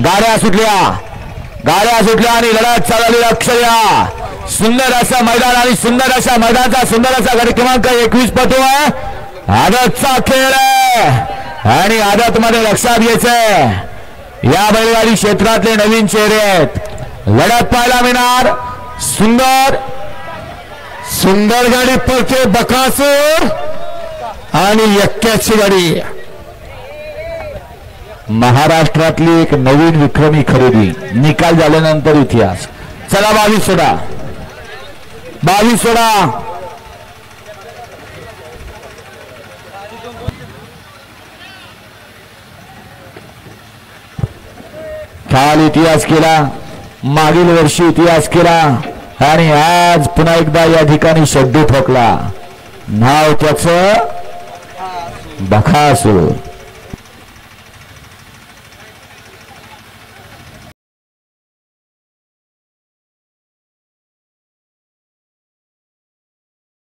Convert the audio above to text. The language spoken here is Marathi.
गाड्या सुटल्या आणि लढत चालली. अक्षया सुंदर असं मैदान आणि सुंदर अशा मैदानाचा सुंदर असा गट क्रमांक 21 पटू आहे. आदतचा खेळ आहे आणि आदत मध्ये लक्षात घ्यायचंय या बैलगाडी क्षेत्रातले नवीन चेहरे आहेत. लढत पाहायला मिळणार. सुंदर गाडी पळते बकासूर आणि एक्क्याची गाडी. महाराष्ट्रातली एक नवीन विक्रमी खरेदी. निकाल झाल्यानंतर इतिहास. चला 22 सोडा. काल इतिहास केला, मागील वर्षी इतिहास केला आणि आज पुन्हा एकदा या ठिकाणी शब्द ठोकला. नाव त्याचं बकासूर.